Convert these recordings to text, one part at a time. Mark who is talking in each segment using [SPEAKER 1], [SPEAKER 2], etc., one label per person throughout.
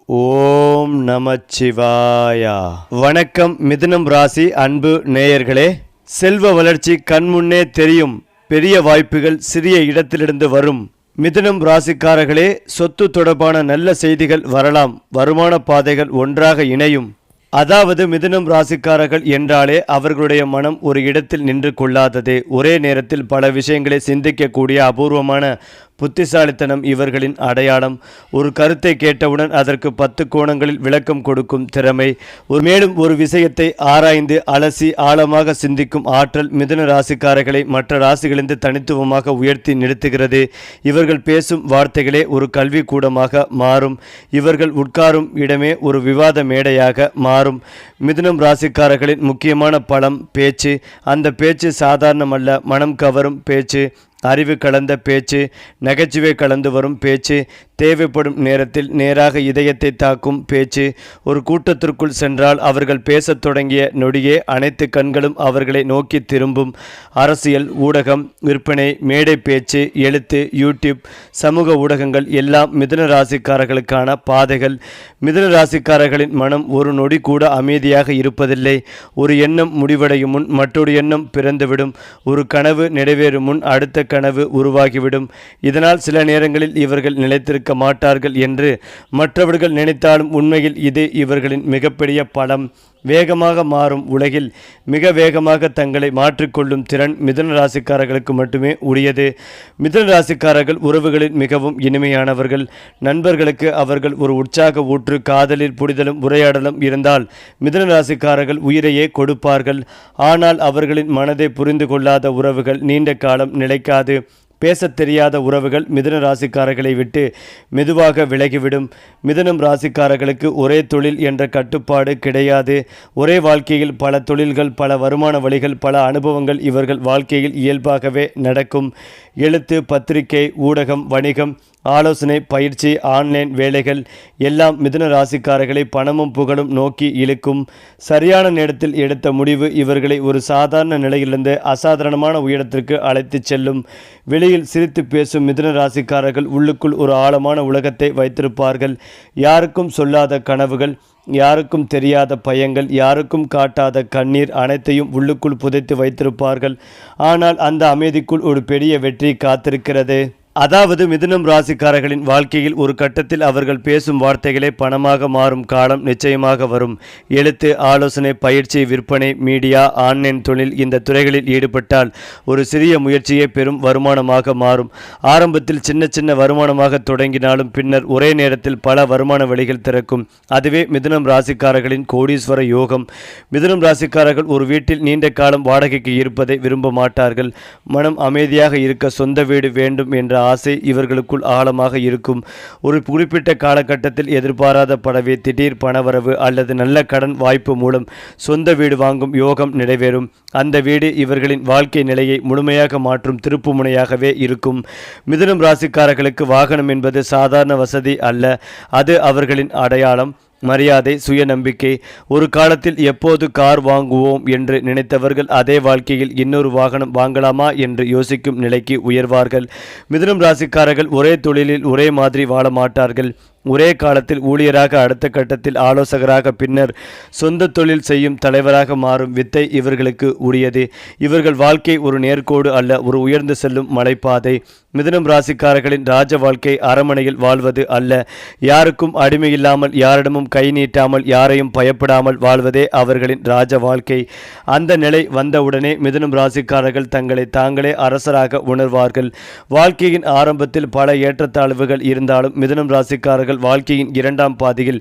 [SPEAKER 1] ஓம் நமச்சிவாயா. வணக்கம் மிதுனம் ராசி அன்பு நேயர்களே. செல்வ வளர்ச்சி கண்முன்னே தெரியும். பெரிய வாய்ப்புகள் சிறிய இடத்திலிருந்து வரும். மிதுனம் ராசிக்காரர்களே, சொத்து தொடர்பான நல்ல செய்திகள் வரலாம். வருமான பாதைகள் ஒன்றாக இணையும். அதாவது மிதுனம் ராசிக்காரர்கள் என்றாலே அவர்களுடைய மனம் ஒரு இடத்தில் நின்று கொள்ளாதது. ஒரே நேரத்தில் பல விஷயங்களை சிந்திக்கக்கூடிய அபூர்வமான புத்திசாலித்தனம் இவர்களின் அடையாளம். ஒரு கருத்தை கேட்டவுடன் அதற்கு 10 கோணங்களில் விளக்கம் கொடுக்கும் திறமை, மேலும் ஒரு விஷயத்தை ஆராய்ந்து அலசி ஆழமாக சிந்திக்கும் ஆற்றல் மிதுன ராசிக்காரர்களை மற்ற ராசிகளிலிருந்து தனித்துவமாக உயர்த்தி நிறுத்துகிறது. இவர்கள் பேசும் வார்த்தைகளே ஒரு கல்வி கூடமாக மாறும். இவர்கள் உட்காரும் இடமே ஒரு விவாத மேடையாக மாறும். மிதுனம் ராசிக்காரர்களின் முக்கியமான பலம் பேச்சு. அந்த பேச்சு சாதாரணமல்ல, மனம் கவரும் பேச்சு, அறிவு கலந்த பேச்சு, நகைச்சுவை கலந்து வரும் பேச்சு, தேவைப்படும் நேரத்தில் நேராக இதயத்தை தாக்கும் பேச்சு. ஒரு கூட்டத்திற்குள் சென்றால் அவர்கள் பேசத் தொடங்கிய நொடியே அனைத்து கண்களும் அவர்களை நோக்கி திரும்பும். அரசியல், ஊடகம், விற்பனை, மேடை பேச்சு, எழுத்து, யூடியூப், சமூக ஊடகங்கள் எல்லாம் மிதுன ராசிக்காரர்களுக்கான பாதைகள். மிதுன ராசிக்காரர்களின் மனம் ஒரு நொடி கூட அமைதியாக இருப்பதில்லை. ஒரு எண்ணம் முடிவடையும் முன் மற்றொரு எண்ணம் பிறந்துவிடும். ஒரு கனவு நிறைவேறும் முன் அடுத்த கனவு உருவாகிவிடும். இதனால் சில நேரங்களில் இவர்கள் நிலைத்திருக்க மாட்டார்கள் என்று மற்றவர்கள் நினைத்தாலும் உண்மையில் இது இவர்களின் மிகப்பெரிய பலம். வேகமாக மாறும் உலகில் மிக வேகமாக தங்களை மாற்றிக்கொள்ளும் திறன் மிதுன ராசிக்காரர்களுக்கு மட்டுமே உரியது. மிதுன ராசிக்காரர்கள் உறவுகளில் மிகவும் இனிமையானவர்கள். நண்பர்களுக்கு அவர்கள் ஒரு உற்சாக ஊற்று. காதலில் புரிதலும் உரையாடலும் இருந்தால் மிதுன ராசிக்காரர்கள் உயிரையே கொடுப்பார்கள். ஆனால் அவர்களின் மனதை புரிந்து கொள்ளாத உறவுகள் நீண்ட காலம் நிலைக்காது. பேசத் தெரியாத உறவுகள் மிதுன ராசிக்காரர்களை விட்டு மெதுவாக விலகிவிடும். மிதுனம் ராசிக்காரர்களுக்கு ஒரே தொழில் என்ற கட்டுப்பாடு கிடையாது. ஒரே வாழ்க்கையில் பல தொழில்கள், பல வருமான வழிகள், பல அனுபவங்கள் இவர்கள் வாழ்க்கையில் இயல்பாகவே நடக்கும். எழுத்து, பத்திரிகை, ஊடகம், வணிகம், ஆலோசனை, பயிற்சி, ஆன்லைன் வேலைகள் எல்லாம் மிதுன ராசிக்காரர்களை பணமும் புகழும் நோக்கி இழுக்கும். சரியான நேரத்தில் எடுத்த முடிவு இவர்களை ஒரு சாதாரண நிலையிலிருந்து அசாதாரணமான உயரத்திற்கு அழைத்து செல்லும். வெளியில் சிரித்து பேசும் மிதுன ராசிக்காரர்கள் உள்ளுக்குள் ஒரு ஆழமான உலகத்தை வைத்திருப்பார்கள். யாருக்கும் சொல்லாத கனவுகள், யாருக்கும் தெரியாத பயங்கள், யாருக்கும் காட்டாத கண்ணீர் அனைத்தையும் உள்ளுக்குள் புதைத்து வைத்திருப்பார்கள். ஆனால் அந்த அமைதிக்குள் ஒரு பெரிய வெற்றி காத்திருக்கிறது. அதாவது மிதுனம் ராசிக்காரர்களின் வாழ்க்கையில் ஒரு கட்டத்தில் அவர்கள் பேசும் வார்த்தைகளே பணமாக மாறும் காலம் நிச்சயமாக வரும். எழுத்து, ஆலோசனை, பயிற்சி, விற்பனை, மீடியா, ஆன்லைன் தொழில் இந்த துறைகளில் ஈடுபட்டால் ஒரு சிறிய முயற்சியே பெரும் வருமானமாக மாறும். ஆரம்பத்தில் சின்ன சின்ன வருமானமாக தொடங்கினாலும் பின்னர் ஒரே நேரத்தில் பல வருமான வழிகள் திறக்கும். அதுவே மிதுனம் ராசிக்காரர்களின் கோடீஸ்வர யோகம். மிதுனம் ராசிக்காரர்கள் ஒரு வீட்டில் நீண்ட காலம் வாடகைக்கு இருப்பதை விரும்ப மாட்டார்கள். மனம் அமைதியாக இருக்க சொந்த வீடு வேண்டும் என்ற ஆசை இவர்களுக்குள் ஆழமாக இருக்கும். ஒரு குறிப்பிட்ட காலகட்டத்தில் எதிர்பாராத படவே திடீர் பணவரவு அல்லது நல்ல கடன் வாய்ப்பு மூலம் சொந்த வீடு வாங்கும் யோகம் நிறைவேறும். அந்த வீடு இவர்களின் வாழ்க்கை நிலையை முழுமையாக மாற்றும் திருப்புமுனையாகவே இருக்கும். மிதுனம் ராசிக்காரர்களுக்கு வாகனம் என்பது சாதாரண வசதி அல்ல. அது அவர்களின் அடையாளம், மரியாதை, சுயநம்பிக்கை. ஒரு காலத்தில் எப்போது கார் வாங்குவோம் என்று நினைத்தவர்கள் அதே வாழ்க்கையில் இன்னொரு வாகனம் வாங்கலாமா என்று யோசிக்கும் நிலைக்கு உயர்வார்கள். மிதுனம் ராசிக்காரர்கள் ஒரே தொழிலில் ஒரே மாதிரி வாழ மாட்டார்கள். ஒரே காலத்தில் ஊழியராக, அடுத்த கட்டத்தில் ஆலோசகராக, பின்னர் சொந்த தொழில் செய்யும் தலைவராக மாறும் வித்தை இவர்களுக்கு உரியது. இவர்கள் வாழ்க்கை ஒரு நேர்கோடு அல்ல, ஒரு உயர்ந்து செல்லும் மலைப்பாதை. மிதுனம் ராசிக்காரர்களின் ராஜ வாழ்க்கை அரமனையில் வாழ்வது அல்ல. யாருக்கும் அடிமையில்லாமல், யாரிடமும் கை நீட்டாமல், யாரையும் பயப்படாமல் வாழ்வதே அவர்களின் ராஜ வாழ்க்கை. அந்த நிலை வந்தவுடனே மிதுனம் ராசிக்காரர்கள் தங்களை தாங்களே அரசராக உணர்வார்கள். வாழ்க்கையின் ஆரம்பத்தில் பல ஏற்றத்தாழ்வுகள் இருந்தாலும் மிதுனம் ராசிக்காரர்கள் வாழ்க்கையின் இரண்டாம் பாதியில்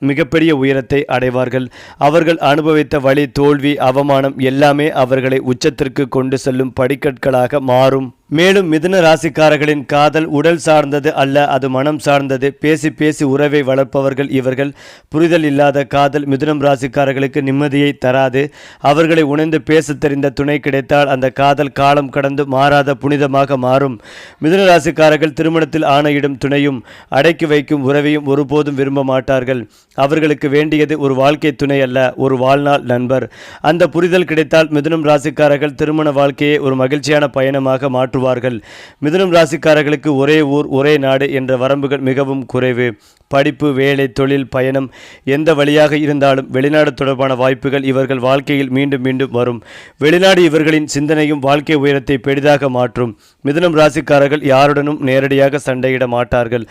[SPEAKER 1] மிகப்பெரிய உயரத்தை அடைவார்கள். அவர்கள் அனுபவித்த வலி, தோல்வி, அவமானம் எல்லாமே அவர்களை உச்சத்திற்கு கொண்டு செல்லும் படிக்கற்களாக மாறும். மேலும் மிதுன ராசிக்காரர்களின் காதல் உடல் சார்ந்தது அல்ல, அது மனம் சார்ந்தது. பேசி பேசி உறவை வளர்ப்பவர்கள் இவர்கள். புரிதல் இல்லாத காதல் மிதுனம் ராசிக்காரர்களுக்கு நிம்மதியை தராது. அவர்களை உணர்ந்து பேச தெரிந்த துணை கிடைத்தால் அந்த காதல் காலம் கடந்து மாறாத புனிதமாக மாறும். மிதுன ராசிக்காரர்கள் திருமணத்தில் ஆணையிடும் துணையும் அடக்கி வைக்கும் உறவையும் ஒருபோதும் விரும்ப மாட்டார்கள். அவர்களுக்கு வேண்டியது ஒரு வாழ்க்கை துணை அல்ல, ஒரு வாழ்நாள் நண்பர். அந்த புரிதல் கிடைத்தால் மிதுனம் ராசிக்காரர்கள் திருமண வாழ்க்கையை ஒரு மகிழ்ச்சியான பயணமாக மாற்றுவார்கள். மிதுனம் ராசிக்காரர்களுக்கு ஒரே ஊர், ஒரே நாடு என்ற வரம்புகள் மிகவும் குறைவு. படிப்பு, வேலை, தொழில், பயணம் எந்த வழியாக இருந்தாலும் வெளிநாடு தொடர்பான வாய்ப்புகள் இவர்கள் வாழ்க்கையில் மீண்டும் மீண்டும் வரும். வெளிநாடு இவர்களின் சிந்தனையும் வாழ்க்கை உயரத்தை பெரிதாக மாற்றும். மிதுனம் ராசிக்காரர்கள் யாருடனும் நேரடியாக சண்டையிட மாட்டார்கள்.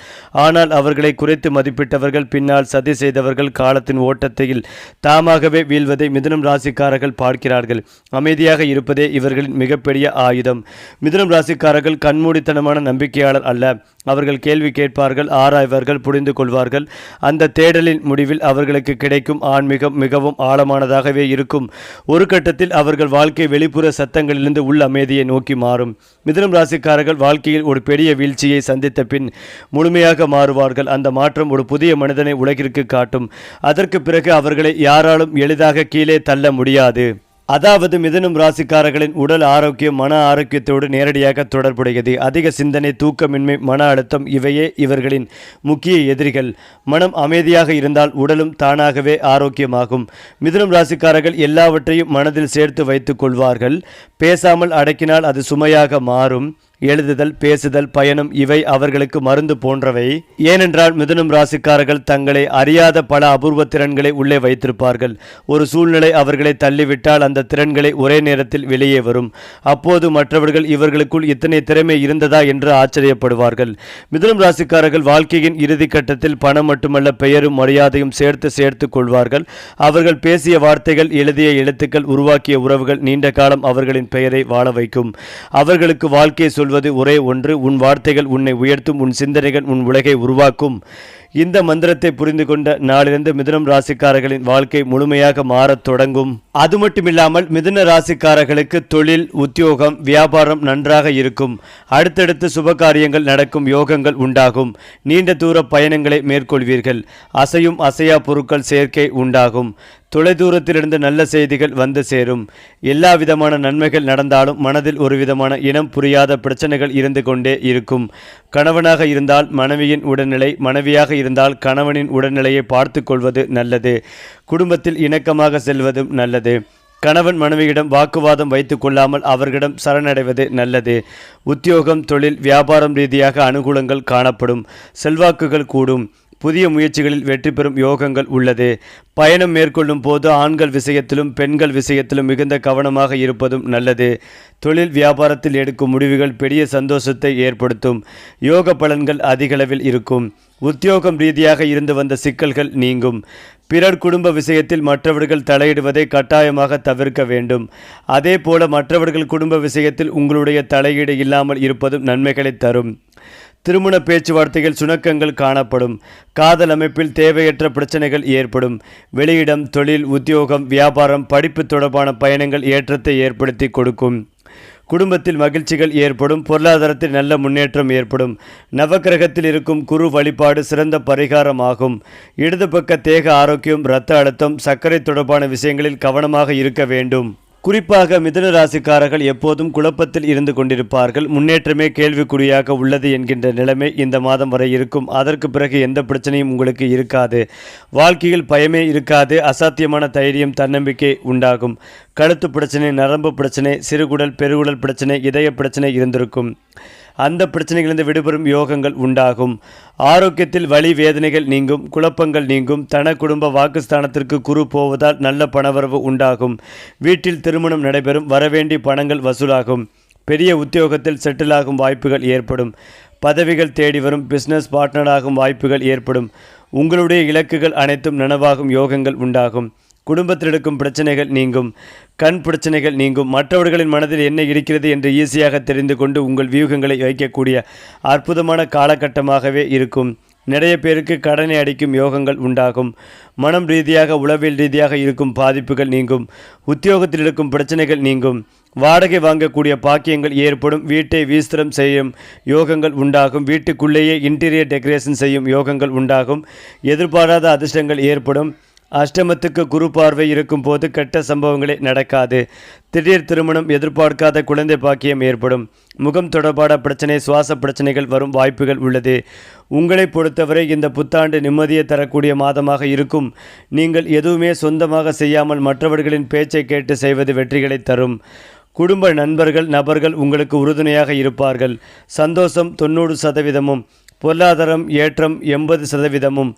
[SPEAKER 1] ஆனால் அவர்களை குறைத்து மதிப்பிட்டவர்கள், பின்னால் சதி செய்தவர்கள் காலத்தின் ஓட்டத்தில் தாமாகவே வீழ்வதை மிதுனம் ராசிக்காரர்கள் பார்க்கிறார்கள். அமைதியாக இருப்பதே இவர்களின் மிகப்பெரிய ஆயுதம். மிதுனம் ராசிக்காரர்கள் கண்மூடித்தனமான நம்பிக்கையாளர் அல்ல. அவர்கள் கேள்வி கேட்பார்கள், ஆராய்வார்கள், புரிந்து கொள்வார்கள். அந்த தேடலின் முடிவில் அவர்களுக்கு கிடைக்கும் ஆன்மீகம் மிகவும் ஆழமானதாகவே இருக்கும். ஒரு கட்டத்தில் அவர்கள் வாழ்க்கை வெளிப்புற சத்தங்களிலிருந்து உள் அமைதியை நோக்கி மாறும். மிதுனம் ராசிக்காரர்கள் வாழ்க்கையில் ஒரு பெரிய வீழ்ச்சியை சந்தித்த பின் முழுமையாக மாறுவார்கள். அந்த மாற்றம் ஒரு புதிய மனிதனை உலகிற்கு காட்டும். அதற்கு பிறகு அவர்களை யாராலும் எளிதாக கீழே தள்ள முடியாது. அதாவது மிதுனம் ராசிக்காரர்களின் உடல் ஆரோக்கியம் மன ஆரோக்கியத்தோடு நேரடியாக தொடர்புடையது. அதிக சிந்தனை, தூக்கமின்மை, மன அழுத்தம் இவையே இவர்களின் முக்கிய எதிரிகள். மனம் அமைதியாக இருந்தால் உடலும் தானாகவே ஆரோக்கியமாகும். மிதுனம் ராசிக்காரர்கள் எல்லாவற்றையும் மனதில் சேர்த்து வைத்துக் கொள்வார்கள். பேசாமல் அடக்கினால் அது சுமையாக மாறும். எழுதுதல், பேசுதல், பயணம் இவை அவர்களுக்கு மருந்து போன்றவை. ஏனென்றால் மிதுனம் ராசிக்காரர்கள் தங்களை அறியாத பல அபூர்வ திறன்களை உள்ளே வைத்திருப்பார்கள். ஒரு சூழ்நிலை அவர்களை தள்ளிவிட்டால் அந்த திறன்களை ஒரே நேரத்தில் வெளியே வரும். அப்போது மற்றவர்கள் இவர்களுக்குள் இத்தனை திறமை இருந்ததா என்று ஆச்சரியப்படுவார்கள். மிதுனம் ராசிக்காரர்கள் வாழ்க்கையின் இறுதி கட்டத்தில் பணம் மட்டுமல்ல, பெயரும் மரியாதையும் சேர்த்து கொள்வார்கள். அவர்கள் பேசிய வார்த்தைகள், எழுதிய எழுத்துக்கள், உருவாக்கிய உறவுகள் நீண்ட காலம் அவர்களின் பெயரை வாழ வைக்கும். அவர்களுக்கு வாழ்க்கை சொல்வது ஒரே ஒன்று: உன் வார்த்தைகள் உன்னை உயர்த்தும், உன் சிந்தனைகள் உன் உலகை உருவாக்கும். இந்த மந்திரத்தை புரிந்து கொண்ட நாளிலிருந்து மிதுனம் ராசிக்காரர்களின் வாழ்க்கை முழுமையாக மாறத் தொடங்கும். அது மட்டுமில்லாமல் மிதுன ராசிக்காரர்களுக்கு தொழில், உத்தியோகம், வியாபாரம் நன்றாக இருக்கும். அடுத்தடுத்து சுபகாரியங்கள் நடக்கும் யோகங்கள் உண்டாகும். நீண்ட தூர பயணங்களை மேற்கொள்வீர்கள். அசையும் அசையா பொருட்கள் சேர்க்கை உண்டாகும். தொலைதூரத்திலிருந்து நல்ல செய்திகள் வந்து சேரும். எல்லா விதமான நன்மைகள் நடந்தாலும் மனதில் ஒரு விதமான இனம் புரியாத பிரச்சனைகள் இருந்து கொண்டே இருக்கும். கணவனாக இருந்தால் மனைவியின் உடல்நிலை, மனைவியாக இருந்தால் கணவனின் உடல்நிலையை பார்த்து கொள்வது நல்லது. குடும்பத்தில் இணக்கமாக செல்வதும் நல்லது. கணவன் மனைவியிடம் வாக்குவாதம் வைத்துக் கொள்ளாமல் அவர்களிடம் சரணடைவது நல்லது. உத்தியோகம், தொழில், வியாபாரம் ரீதியாக அனுகூலங்கள் காணப்படும். செல்வாக்குகள் கூடும். புதிய முயற்சிகளில் வெற்றி பெறும் யோகங்கள் உள்ளது. பயணம் மேற்கொள்ளும் போது ஆண்கள் விஷயத்திலும் பெண்கள் விஷயத்திலும் மிகுந்த கவனமாக இருப்பதும் நல்லது. தொழில் வியாபாரத்தில் எடுக்கும் முடிவுகள் பெரிய சந்தோஷத்தை ஏற்படுத்தும். யோக பலன்கள் அதிகளவில் இருக்கும். உத்தியோகம் ரீதியாக இருந்து வந்த சிக்கல்கள் நீங்கும். பிறர் குடும்ப விஷயத்தில் மற்றவர்கள் தலையிடுவதை கட்டாயமாக தவிர்க்க வேண்டும். அதே போல மற்றவர்கள் குடும்ப விஷயத்தில் உங்களுடைய தலையீடு இல்லாமல் இருப்பதும் நன்மைகளை தரும். திருமண பேச்சுவார்த்தைகள் சுணக்கங்கள் காணப்படும். காதல் அமைப்பில் தேவையற்ற பிரச்சனைகள் ஏற்படும். வெளியிடம், தொழில், உத்தியோகம், வியாபாரம், படிப்பு தொடர்பான பயணங்கள் ஏற்றத்தை ஏற்படுத்தி கொடுக்கும். குடும்பத்தில் மகிழ்ச்சிகள் ஏற்படும். பொருளாதாரத்தில் நல்ல முன்னேற்றம் ஏற்படும். நவக்கிரகத்தில் இருக்கும் குரு வழிபாடு சிறந்த பரிகாரமாகும். இடது பக்க தேக ஆரோக்கியம், இரத்த அழுத்தம், சர்க்கரை தொடர்பான விஷயங்களில் கவனமாக இருக்க வேண்டும். குறிப்பாக மிதுன ராசிக்காரர்கள் எப்போதும் குழப்பத்தில் இருந்து கொண்டிருப்பார்கள். முன்னேற்றமே கேள்விக்குறியாக உள்ளது என்கின்ற நிலைமை இந்த மாதம் வரை இருக்கும். அதற்கு பிறகு எந்த பிரச்சனையும் உங்களுக்கு இருக்காது. வாழ்க்கையில் பயமே இருக்காது. அசாத்தியமான தைரியம், தன்னம்பிக்கை உண்டாகும். கழுத்து பிரச்சனை, நரம்பு பிரச்சனை, சிறுகுடல், பெருகுடல் பிரச்சனை, இதய பிரச்சனை இருந்திருக்கும். அந்த பிரச்சனைகளிலிருந்து விடுபெறும் யோகங்கள் உண்டாகும். ஆரோக்கியத்தில் வலி வேதனைகள் நீங்கும். குழப்பங்கள் நீங்கும். தன குடும்ப வாக்குஸ்தானத்திற்கு குரு போவதால் நல்ல பணவரவு உண்டாகும். வீட்டில் திருமணம் நடைபெறும். வரவேண்டிய பணங்கள் வசூலாகும். பெரிய உத்தியோகத்தில் செட்டிலாகும் வாய்ப்புகள் ஏற்படும். பதவிகள் தேடி வரும். பிஸ்னஸ் பார்ட்னராகும் வாய்ப்புகள் ஏற்படும். உங்களுடைய இலக்குகள் அனைத்தும் நனவாகும் யோகங்கள் உண்டாகும். குடும்பத்தில் இருக்கும் பிரச்சனைகள் நீங்கும். கண் பிரச்சனைகள் நீங்கும். மற்றவர்களின் மனதில் என்ன இருக்கிறது என்று ஈஸியாக தெரிந்து கொண்டு உங்கள் வியூகங்களை வைக்கக்கூடிய அற்புதமான காலகட்டமாகவே இருக்கும். நிறைய பேருக்கு கடனை அடிக்கும் யோகங்கள் உண்டாகும். மனம் ரீதியாக, உளவியல் ரீதியாக இருக்கும் பாதிப்புகள் நீங்கும். உத்தியோகத்தில் இருக்கும் பிரச்சனைகள் நீங்கும். வாடகை வாங்கக்கூடிய பாக்கியங்கள் ஏற்படும். வீட்டை விஸ்திரம் செய்யும் யோகங்கள் உண்டாகும். வீட்டுக்குள்ளேயே இன்டீரியர் டெக்கரேஷன் செய்யும் யோகங்கள் உண்டாகும். எதிர்பாராத அதிர்ஷ்டங்கள் ஏற்படும். அஷ்டமத்துக்கு குரு பார்வை இருக்கும் போது கெட்ட சம்பவங்களே நடக்காது. திடீர் திருமணம், எதிர்பார்க்காத குழந்தை பாக்கியம் ஏற்படும். முகம் தொடர்பான பிரச்சனை, சுவாச பிரச்சனைகள் வரும் வாய்ப்புகள் உள்ளது. உங்களை பொறுத்தவரை இந்த புத்தாண்டு நிம்மதியை தரக்கூடிய மாதமாக இருக்கும். நீங்கள் எதுவுமே சொந்தமாக செய்யாமல் மற்றவர்களின் பேச்சை கேட்டு செய்வது வெற்றிகளை தரும். குடும்ப நண்பர்கள், நபர்கள் உங்களுக்கு உறுதுணையாக இருப்பார்கள். சந்தோஷம் 90%. பொருளாதாரம் ஏற்றம் 80%,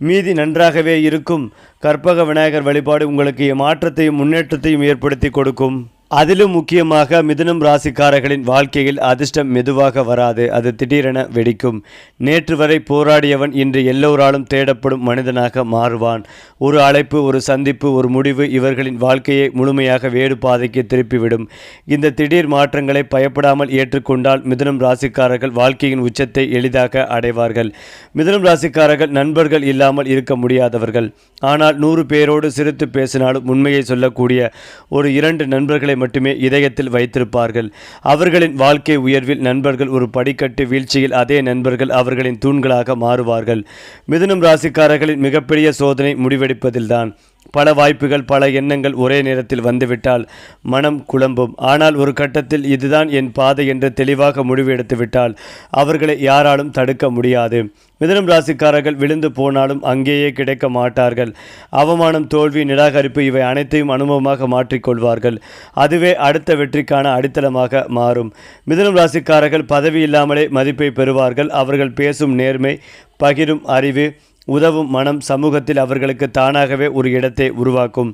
[SPEAKER 1] மீதி நன்றாகவே இருக்கும். கற்பக விநாயகர் வழிபாடு உங்களுக்கு மாற்றத்தையும் முன்னேற்றத்தையும் ஏற்படுத்தி கொடுக்கும். அதிலும் முக்கியமாக மிதுனம் ராசிக்காரர்களின் வாழ்க்கையில் அதிர்ஷ்டம் மெதுவாக வராது, அது திடீரென வெடிக்கும். நேற்று வரை போராடியவன் இன்று எல்லோராலும் தேடப்படும் மனிதனாக மாறுவான். ஒரு அழைப்பு, ஒரு சந்திப்பு, ஒரு முடிவு இவர்களின் வாழ்க்கையை முழுமையாக வேறு பாதைக்கு திருப்பிவிடும். இந்த திடீர் மாற்றங்களை பயப்படாமல் ஏற்றுக்கொண்டால் மிதுனம் ராசிக்காரர்கள் வாழ்க்கையின் உச்சத்தை எளிதாக அடைவார்கள். மிதுனம் ராசிக்காரர்கள் நண்பர்கள் இல்லாமல் இருக்க முடியாதவர்கள். ஆனால் 100 பேரோடு சிரித்து பேசினாலும் உண்மையை சொல்லக்கூடிய ஒரு 2 நண்பர்களை மட்டுமே இதயத்தில் வைத்திருப்பார்கள். அவர்களின் வாழ்க்கை உயர்வில் நண்பர்கள் ஒரு படிக்கட்டு, வீழ்ச்சியில் அதே நண்பர்கள் அவர்களின் தூண்களாக மாறுவார்கள். மிதுனம் ராசிக்காரர்களின் மிகப்பெரிய சோதனை முடிவெடுப்பதில்தான். பல வாய்ப்புகள், பல எண்ணங்கள் ஒரே நேரத்தில் வந்துவிட்டால் மனம் குழம்பும். ஆனால் ஒரு கட்டத்தில் இதுதான் என் பாதை என்று தெளிவாக முடிவு எடுத்துவிட்டால் அவர்களை யாராலும் தடுக்க முடியாது. மிதுனம் ராசிக்காரர்கள் விழுந்து போனாலும் அங்கேயே கிடைக்க மாட்டார்கள். அவமானம், தோல்வி, நிராகரிப்பு இவை அனைத்தையும் அனுபவமாக மாற்றிக்கொள்வார்கள். அதுவே அடுத்த வெற்றிக்கான அடித்தளமாக மாறும். மிதுனம் ராசிக்காரர்கள் பதவி இல்லாமலே மதிப்பை பெறுவார்கள். அவர்கள் பேசும் நேர்மை, பகிரும் அறிவு, உதவும் மனம் சமூகத்தில் அவர்களுக்கு தானாகவே ஒரு இடத்தை உருவாக்கும்.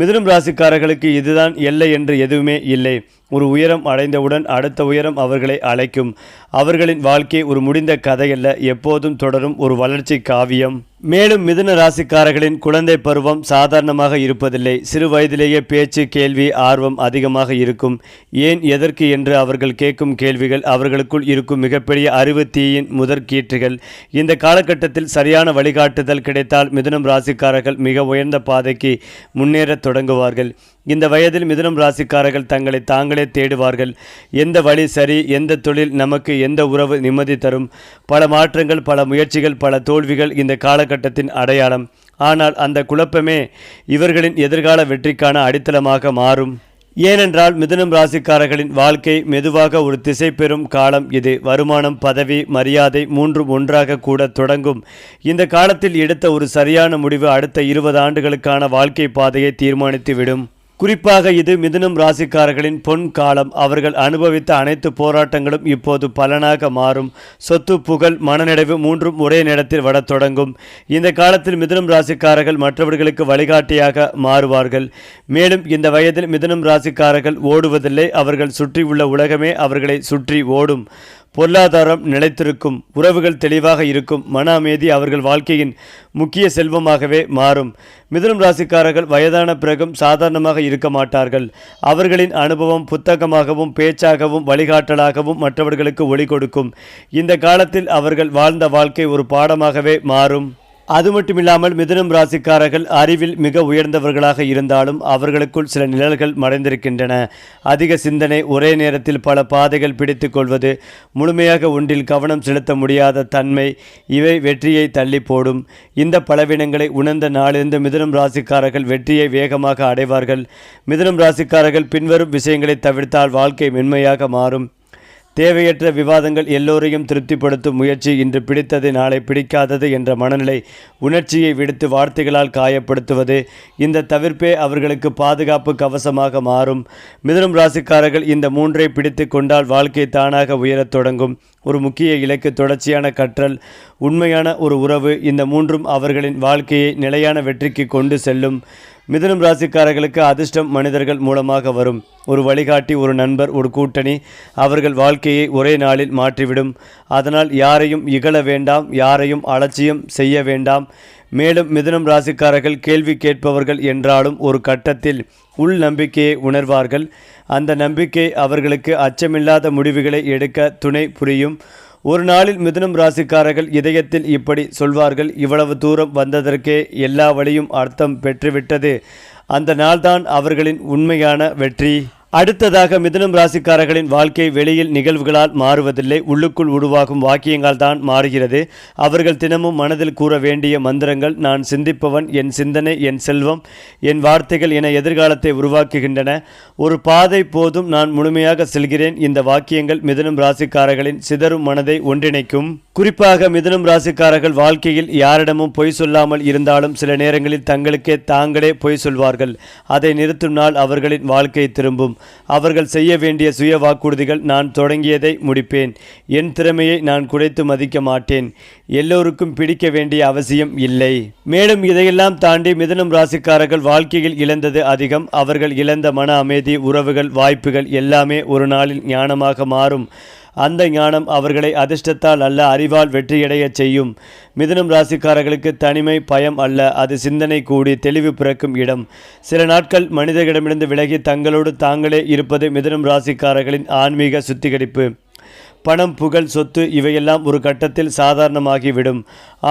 [SPEAKER 1] மிதுனம் ராசிக்காரர்களுக்கு இதுதான் எல்லை என்று எதுவுமே இல்லை. ஒரு உயரம் அடைந்தவுடன் அடுத்த உயரம் அவர்களை அழைக்கும். அவர்களின் வாழ்க்கை ஒரு முடிந்த கதையல்ல, எப்போதும் தொடரும் ஒரு வளர்ச்சி காவியம். மேலும் மிதுன ராசிக்காரர்களின் குழந்தை பருவம் சாதாரணமாக இருப்பதில்லை. சிறு வயதிலேயே பேச்சு, கேள்வி, ஆர்வம் அதிகமாக இருக்கும். ஏன், எதற்கு என்று அவர்கள் கேட்கும் கேள்விகள் அவர்களுக்குள் இருக்கும் மிகப்பெரிய அறிவு தீயின் முதற்கீற்றுகள். இந்த காலகட்டத்தில் சரியான வழிகாட்டுதல் கிடைத்தால் மிதுனம் ராசிக்காரர்கள் மிக உயர்ந்த பாதைக்கு முன்னேறத் தொடங்குவார்கள். இந்த வயதில் மிதுனம் ராசிக்காரர்கள் தங்களை தாங்களே தேடுவார்கள். எந்த வழி சரி, எந்த தொழில் நமக்கு, எந்த உறவு நிம்மதி தரும். பல மாற்றங்கள், பல முயற்சிகள், பல தோல்விகள் இந்த காலகட்டத்தின் அடையாளம். ஆனால் அந்த குழப்பமே இவர்களின் எதிர்கால வெற்றிக்கான அடித்தளமாக மாறும். ஏனென்றால் மிதுனம் ராசிக்காரர்களின் வாழ்க்கை மெதுவாக ஒரு திசை பெறும் காலம் இது. வருமானம், பதவி, மரியாதை மூன்றும் ஒன்றாக கூட தொடங்கும். இந்த காலத்தில் எடுத்த ஒரு சரியான முடிவு அடுத்த 20 ஆண்டுகளுக்கான வாழ்க்கை பாதையை தீர்மானித்துவிடும். குறிப்பாக இது மிதுனம் ராசிக்காரர்களின் பொன் காலம். அவர்கள் அனுபவித்த அனைத்து போராட்டங்களும் இப்போது பலனாக மாறும். சொத்து, புகழ், மனநிறைவு மூன்றும் ஒரே நேரத்தில் வரத் தொடங்கும். இந்த காலத்தில் மிதுனம் ராசிக்காரர்கள் மற்றவர்களுக்கு வழிகாட்டியாக மாறுவார்கள். மேலும் இந்த வயதில் மிதுனம் ராசிக்காரர்கள் ஓடுவதில்லை, அவர்கள் சுற்றி உள்ள உலகமே அவர்களை சுற்றி ஓடும். பொருளாதாரம் நிலைத்திருக்கும், உறவுகள் தெளிவாக இருக்கும், மன அமைதி அவர்கள் வாழ்க்கையின் முக்கிய செல்வமாகவே மாறும். மிதுனம் ராசிக்காரர்கள் வயதான பிறகும் சாதாரணமாக இருக்க மாட்டார்கள். அவர்களின் அனுபவம் புத்தகமாகவும் பேச்சாகவும் வழிகாட்டலாகவும் மற்றவர்களுக்கு ஒளி கொடுக்கும். இந்த காலத்தில் அவர்கள் வாழ்ந்த வாழ்க்கை ஒரு பாடமாகவே மாறும். அது மட்டுமில்லாமல் மிதுனம் ராசிக்காரர்கள் அறிவில் மிக உயர்ந்தவர்களாக இருந்தாலும் அவர்களுக்குள் சில நிழல்கள் மறைந்திருக்கின்றன. அதிக சிந்தனை, ஒரே நேரத்தில் பல பாதைகள் பிடித்து கொள்வது, முழுமையாக ஒன்றில் கவனம் செலுத்த முடியாத தன்மை இவை வெற்றியை தள்ளி போடும். இந்த பலவீனங்களை உணர்ந்த நாளிலிருந்து மிதுனம் ராசிக்காரர்கள் வெற்றியை வேகமாக அடைவார்கள். மிதுனம் ராசிக்காரர்கள் பின்வரும் விஷயங்களை தவிர்த்தால் வாழ்க்கை மென்மையாக மாறும். தேவையற்ற விவாதங்கள், எல்லோரையும் திருப்திப்படுத்தும் முயற்சி, இன்று பிடித்தது நாளை பிடிக்காதது என்ற மனநிலை, உணர்ச்சியை விடுத்து வார்த்தைகளால் காயப்படுத்துவது, இந்த தவிர்ப்பே அவர்களுக்கு பாதுகாப்பு கவசமாக மாறும். மிதுனம் ராசிக்காரர்கள் இந்த மூன்றை பிடித்து கொண்டால் வாழ்க்கை தானாக உயரத் தொடங்கும். ஒரு முக்கிய இலக்கு, தொடர்ச்சியான கற்றல், உண்மையான ஒரு உறவு, இந்த மூன்றும் அவர்களின் வாழ்க்கையை நிலையான வெற்றிக்கு கொண்டு செல்லும். மிதுனம் ராசிக்காரர்களுக்கு அதிர்ஷ்டம் மனிதர்கள் மூலமாக வரும். ஒரு வழிகாட்டி, ஒரு நண்பர், ஒரு கூட்டணி அவர்கள் வாழ்க்கையை ஒரே நாளில் மாற்றிவிடும். அதனால் யாரையும் இகழ வேண்டாம், யாரையும் அலட்சியம் செய்ய வேண்டாம். மேலும் மிதுனம் ராசிக்காரர்கள் கேள்வி கேட்பவர்கள் என்றாலும் ஒரு கட்டத்தில் உள் நம்பிக்கையை உணர்வார்கள். அந்த நம்பிக்கை அவர்களுக்கு அச்சமில்லாத முடிவுகளை எடுக்க துணை புரியும். ஒரு நாளில் மிதுனம் ராசிக்காரர்கள் இதயத்தில் இப்படி சொல்வார்கள், இவ்வளவு தூரம் வந்ததற்கே எல்லா வழியும் அர்த்தம் பெற்றுவிட்டது. அந்த நாள்தான் அவர்களின் உண்மையான வெற்றி. அடுத்ததாக மிதுனம் ராசிக்காரர்களின் வாழ்க்கை வெளியில் நிகழ்வுகளால் மாறுவதில்லை, உள்ளுக்குள் உருவாகும் வாக்கியங்கள் தான் மாறுகிறது. அவர்கள் தினமும் மனதில் கூற வேண்டிய மந்திரங்கள், நான் சிந்திப்பவன், என் சிந்தனை என் செல்வம், என் வார்த்தைகள் என எதிர்காலத்தை உருவாக்குகின்றன. ஒரு பாதை போதும், நான் முழுமையாக செல்கிறேன். இந்த வாக்கியங்கள் மிதுனம் ராசிக்காரர்களின் சிதறும் மனதை ஒன்றிணைக்கும். குறிப்பாக மிதுனம் ராசிக்காரர்கள் வாழ்க்கையில் யாரிடமும் பொய் சொல்லாமல் இருந்தாலும் சில நேரங்களில் தங்களுக்கே தாங்களே பொய் சொல்வார்கள். அதை நிறுத்தும் நாள் அவர்களின் வாழ்க்கை திரும்பும். அவர்கள் செய்ய வேண்டிய சுய வாக்குறுதிகள், நான் தொடங்கியதை முடிப்பேன், என் திறமையை நான் குறைத்து மதிக்க மாட்டேன், எல்லோருக்கும் பிடிக்க வேண்டிய அவசியம் இல்லை. மேலும் இதையெல்லாம் தாண்டி மிதுனம் ராசிக்காரர்கள் வாழ்க்கையில் இழந்தது அதிகம். அவர்கள் இழந்த மன அமைதி, உறவுகள், வாய்ப்புகள் எல்லாமே ஒரு நாளில் ஞானமாக மாறும். அந்த ஞானம் அவர்களை அதிர்ஷ்டத்தால் அல்ல, அறிவால் வெற்றியடைய செய்யும். மிதுனம் ராசிக்காரர்களுக்கு தனிமை பயம் அல்ல, அது சிந்தனை கூடி தெளிவு பிறக்கும் இடம். சில நாட்கள் மனிதர்களிடமிருந்து விலகி தங்களோடு தாங்களே இருப்பது மிதுனம் ராசிக்காரர்களின் ஆன்மீக சுத்திகரிப்பு. பணம், புகழ், சொத்து இவையெல்லாம் ஒரு கட்டத்தில் சாதாரணமாகிவிடும்.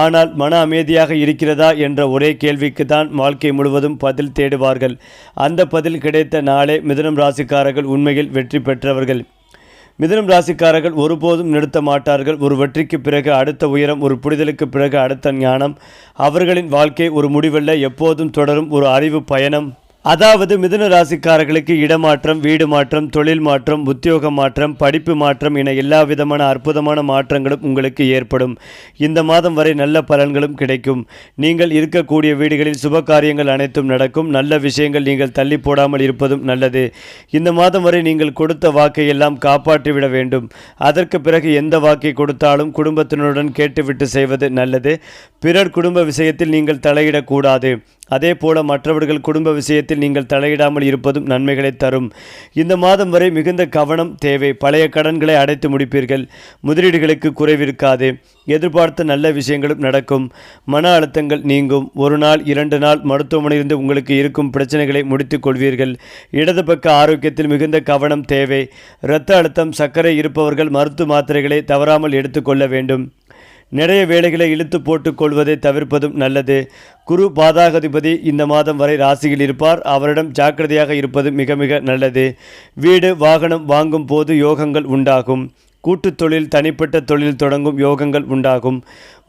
[SPEAKER 1] ஆனால் மன அமைதியாக இருக்கிறதா என்ற ஒரே கேள்விக்கு தான் வாழ்க்கை முழுவதும் பதில் தேடுவார்கள். அந்த பதில் கிடைத்த நாளே மிதுனம் ராசிக்காரர்கள் உண்மையில் வெற்றி பெற்றவர்கள். மிதுனம் ராசிக்காரர்கள் ஒருபோதும் நிறுத்த மாட்டார்கள். ஒரு வெற்றிக்கு பிறகு அடுத்த உயரம், ஒரு புரிதலுக்கு பிறகு அடுத்த ஞானம். அவர்களின் வாழ்க்கை ஒரு முடிவல்ல, எப்போதும் தொடரும் ஒரு அறிவு பயணம். அதாவது மிதுன ராசிக்காரர்களுக்கு இடமாற்றம், வீடு மாற்றம், தொழில் மாற்றம், உத்தியோக மாற்றம், படிப்பு மாற்றம் என எல்லா விதமான அற்புதமான மாற்றங்களும் உங்களுக்கு ஏற்படும். இந்த மாதம் வரை நல்ல பலன்களும் கிடைக்கும். நீங்கள் இருக்கக்கூடிய வீடுகளில் சுப காரியங்கள் அனைத்தும் நடக்கும். நல்ல விஷயங்கள் நீங்கள் தள்ளி போடாமல் இருப்பதும் நல்லது. இந்த மாதம் வரை நீங்கள் கொடுத்த வாக்கை எல்லாம் காப்பாற்றிவிட வேண்டும். அதற்கு பிறகு எந்த வாக்கை கொடுத்தாலும் குடும்பத்தினருடன் கேட்டுவிட்டு செய்வது நல்லது. பிறர் குடும்ப விஷயத்தில் நீங்கள் தலையிடக்கூடாது. அதே போல மற்றவர்கள் குடும்ப விஷயத்தில் நீங்கள் தலையிடாமல் இருப்பதும் நன்மைகளை தரும். இந்த மாதம் வரை மிகுந்த கவனம் தேவை. பழைய கடன்களை அடைத்து முடிப்பீர்கள். முதலீடுகளுக்கு குறைவிருக்காது. எதிர்பார்த்த நல்ல விஷயங்களும் நடக்கும். மன அழுத்தங்கள் நீங்கும். ஒரு நாள் 2 நாள் மருத்துவமனையிலிருந்து உங்களுக்கு இருக்கும் பிரச்சனைகளை முடித்துக் கொள்வீர்கள். இடது பக்க ஆரோக்கியத்தில் மிகுந்த கவனம் தேவை. இரத்த அழுத்தம், சர்க்கரை இருப்பவர்கள் மருத்துவ மாத்திரைகளை தவறாமல் எடுத்துக்கொள்ள வேண்டும். நிறைய வேலைகளை இழுத்து போட்டுக் கொள்வதை தவிர்ப்பதும் நல்லது. குரு பாதாகாதிபதி இந்த மாதம் வரை ராசியில் இருப்பார். அவரிடம் ஜாக்கிரதையாக இருப்பது மிக மிக நல்லது. வீடு வாகனம் வாங்கும் போது யோகங்கள் உண்டாகும். கூட்டுத் தொழில், தனிப்பட்ட தொழில் தொடங்கும் யோகங்கள் உண்டாகும்.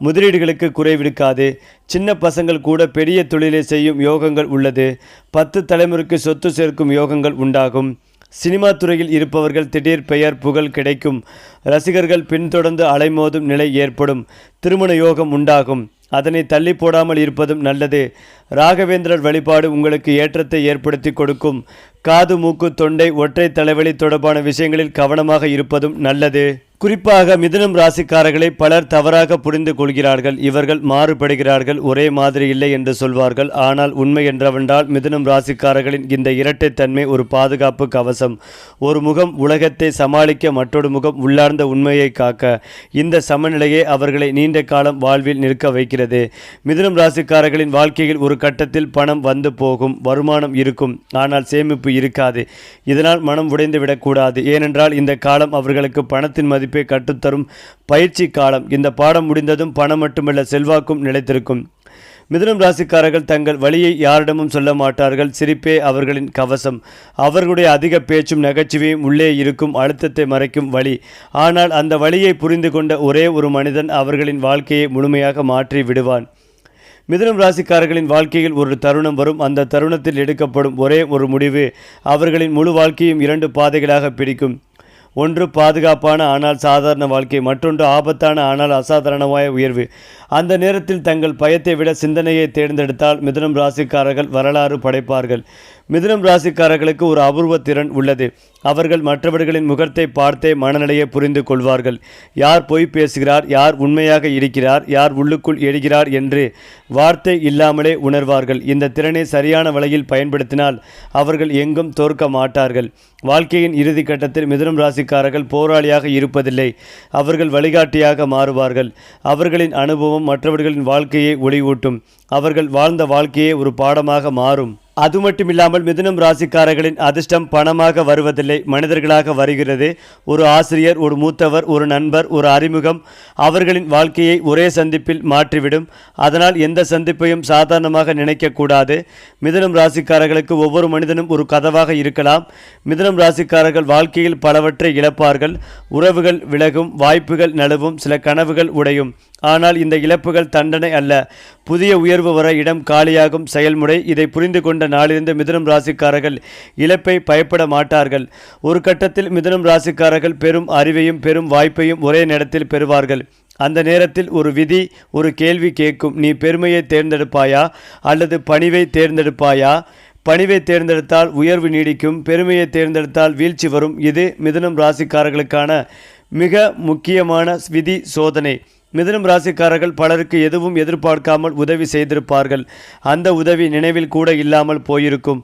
[SPEAKER 1] முதலீடுகளுக்கு குறைவிருக்காது. சின்ன பசங்கள் கூட பெரிய தொழிலை செய்யும் யோகங்கள் உள்ளது. 10 தலைமுறைக்கு சொத்து சேர்க்கும் யோகங்கள் உண்டாகும். சினிமா துறையில் இருப்பவர்கள் திடீர் பெயர் புகழ் கிடைக்கும். ரசிகர்கள் பின்தொடர்ந்து அலைமோதும் நிலை ஏற்படும். திருமண யோகம் உண்டாகும். அதனை தள்ளி போடாமல் இருப்பதும் நல்லது. ராகவேந்திரர் வழிபாடு உங்களுக்கு ஏற்றத்தை ஏற்படுத்தி கொடுக்கும். காது, மூக்கு, தொண்டை, ஒற்றை தலைவலி தொடர்பான விஷயங்களில் கவனமாக இருப்பதும் நல்லது. குறிப்பாக மிதுனம் ராசிக்காரர்களை பலர் தவறாக புரிந்து கொள்கிறார்கள். இவர்கள் மாறுபடுகிறார்கள், ஒரே மாதிரி இல்லை என்று சொல்வார்கள். ஆனால் உண்மை என்றவென்றால் மிதுனம் ராசிக்காரர்களின் இந்த இரட்டைத்தன்மை ஒரு பாதுகாப்பு கவசம். ஒரு முகம் உலகத்தை சமாளிக்க, மற்றொரு முகம் உள்ளார்ந்த உண்மையை காக்க. இந்த சமநிலையே அவர்களை நீண்ட காலம் வாழ்வில் நிற்க வைக்கிறது. மிதுனம் ராசிக்காரர்களின் வாழ்க்கையில் ஒரு கட்டத்தில் பணம் வந்து போகும், வருமானம் இருக்கும், ஆனால் சேமிப்பு இருக்காது. இதனால் மனம் உடைந்து விடக்கூடாது. ஏனென்றால் இந்த காலம் அவர்களுக்கு பணத்தின் மதிப்பை கற்றுத்தரும் பயிற்சி காலம். இந்த பாடம் முடிந்ததும் பணம் மட்டுமல்ல, செல்வாக்கும் நிலைத்திருக்கும். மிதுனம் ராசிக்காரர்கள் தங்கள் வழியை யாரிடமும் சொல்ல மாட்டார்கள். சிரிப்பே அவர்களின் கவசம். அவர்களுடைய அதிக பேச்சும் நகைச்சுவையும் உள்ளே இருக்கும் அழுத்தத்தை மறைக்கும் வழி. ஆனால் அந்த வழியை புரிந்து கொண்ட ஒரே ஒரு மனிதன் அவர்களின் வாழ்க்கையை முழுமையாக மாற்றி விடுவான். மிதுனம் ராசிக்காரர்களின் வாழ்க்கையில் ஒரு தருணம் வரும். அந்த தருணத்தில் எடுக்கப்படும் ஒரே ஒரு முடிவு அவர்களின் முழு வாழ்க்கையும் 2 பாதைகளாக பிடிக்கும். ஒன்று பாதுகாப்பான ஆனால் சாதாரண வாழ்க்கை, மற்றொன்று ஆபத்தான ஆனால் அசாதாரணമായ உயர்வு. அந்த நேரத்தில் தங்கள் பயத்தை விட சிந்தனையை தேர்ந்தெடுத்தால் மிதுனம் ராசிக்காரர்கள் வரலாறு படைப்பார்கள். மிதுனம் ராசிக்காரர்களுக்கு ஒரு அபூர்வ திறன் உள்ளது. அவர்கள் மற்றவர்களின் முகத்தை பார்த்தே மனநிலையை புரிந்து கொள்வார்கள். யார் பொய் பேசுகிறார், யார் உண்மையாக இருக்கிறார், யார் உள்ளுக்குள் எழுகிறார் என்று வார்த்தை இல்லாமலே உணர்வார்கள். இந்த திறனை சரியான வழியில் பயன்படுத்தினால் அவர்கள் எங்கும் தோற்க மாட்டார்கள். வாழ்க்கையின் இறுதி கட்டத்தில் மிதுனம் ராசிக்காரர்கள் போராளியாக இருப்பதில்லை, அவர்கள் வழிகாட்டியாக மாறுவார்கள். அவர்களின் அனுபவம் மற்றவர்களின் வாழ்க்கையை ஒளிவூட்டும். அவர்கள் வாழ்ந்த வாழ்க்கையே ஒரு பாடமாக மாறும். அது மட்டுமில்லாமல் மிதுனம் ராசிக்காரர்களின் அதிர்ஷ்டம் பணமாக வருவதில்லை, மனிதர்களாக வருகிறது. ஒரு ஆசிரியர், ஒரு மூத்தவர், ஒரு நண்பர், ஒரு அறிமுகம் அவர்களின் வாழ்க்கையை ஒரே சந்திப்பில் மாற்றிவிடும். அதனால் எந்த சந்திப்பையும் சாதாரணமாக நினைக்கக்கூடாது. மிதுனம் ராசிக்காரர்களுக்கு ஒவ்வொரு மனிதனும் ஒரு கதவாக இருக்கலாம். மிதுனம் ராசிக்காரர்கள் வாழ்க்கையில் பலவற்றை இழப்பார்கள். உறவுகள் விலகும், வாய்ப்புகள் நழுவும், சில கனவுகள் உடையும். ஆனால் இந்த இழப்புகள் தண்டனை அல்ல, புதிய உயர்வு வர இடம் காலியாகும் செயல்முறை. இதை புரிந்து கொண்ட நாளிலிருந்து மிதுனம் ராசிக்காரர்கள் இழப்பை பயப்பட மாட்டார்கள். ஒரு கட்டத்தில் மிதுனம் ராசிக்காரர்கள் பெரும் அறிவையும் பெரும் வாய்ப்பையும் ஒரே நேரத்தில் பெறுவார்கள். அந்த நேரத்தில் ஒரு விதி ஒரு கேள்வி கேட்கும். நீ பெருமையை தேர்ந்தெடுப்பாயா அல்லது பணிவை தேர்ந்தெடுப்பாயா? பணிவை தேர்ந்தெடுத்தால் உயர்வு நீடிக்கும், பெருமையை தேர்ந்தெடுத்தால் வீழ்ச்சி வரும். இது மிதுனம் ராசிக்காரர்களுக்கான மிக முக்கியமான விதி சோதனை. மிதுனம் ராசிக்காரர்கள் பலருக்கு எதுவும் எதிர்பார்க்காமல் உதவி செய்திருப்பார்கள். அந்த உதவி நினைவில் கூட இல்லாமல் போயிருக்கும்.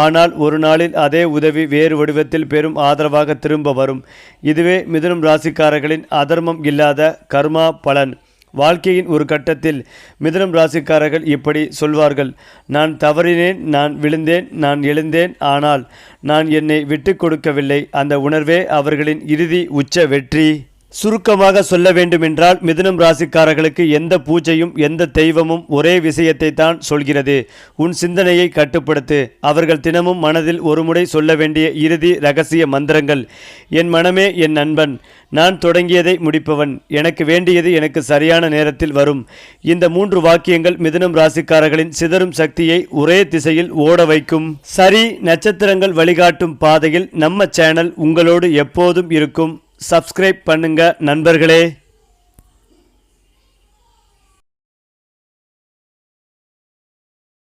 [SPEAKER 1] ஆனால் ஒரு நாளில் அதே உதவி வேறு வடிவத்தில் பெரும் ஆதரவாக திரும்ப வரும். இதுவே மிதுனம் ராசிக்காரர்களின் அதர்மம் இல்லாத கர்மா பலன். வாழ்க்கையின் ஒரு கட்டத்தில் மிதுனம் ராசிக்காரர்கள் இப்படி சொல்வார்கள்: நான் தவறினேன், நான் விழுந்தேன், நான் எழுந்தேன், ஆனால் நான் என்னை விட்டு கொடுக்கவில்லை. அந்த உணர்வே அவர்களின் இறுதி உச்ச வெற்றி. சுருக்கமாக சொல்ல வேண்டுமென்றால் மிதுனம் ராசிக்காரர்களுக்கு எந்த பூஜையும் எந்த தெய்வமும் ஒரே விஷயத்தை தான் சொல்கிறது: உன் சிந்தனையை கட்டுப்படுத்து. அவர்கள் தினமும் மனதில் ஒருமுறை சொல்ல வேண்டிய இறுதி இரகசிய மந்திரங்கள்: என் மனமே என் நண்பன், நான் தொடங்கியதை முடிப்பவன், எனக்கு வேண்டியது எனக்கு சரியான நேரத்தில் வரும். இந்த 3 வாக்கியங்கள் மிதுனம் ராசிக்காரர்களின் சிதறும் சக்தியை ஒரே திசையில் ஓட வைக்கும். சரி, நட்சத்திரங்கள் வழிகாட்டும் பாதையில் நம்ம சேனல் உங்களோடு எப்போதும் இருக்கும். சப்ஸ்கிரைப் பண்ணுங்க நண்பர்களே.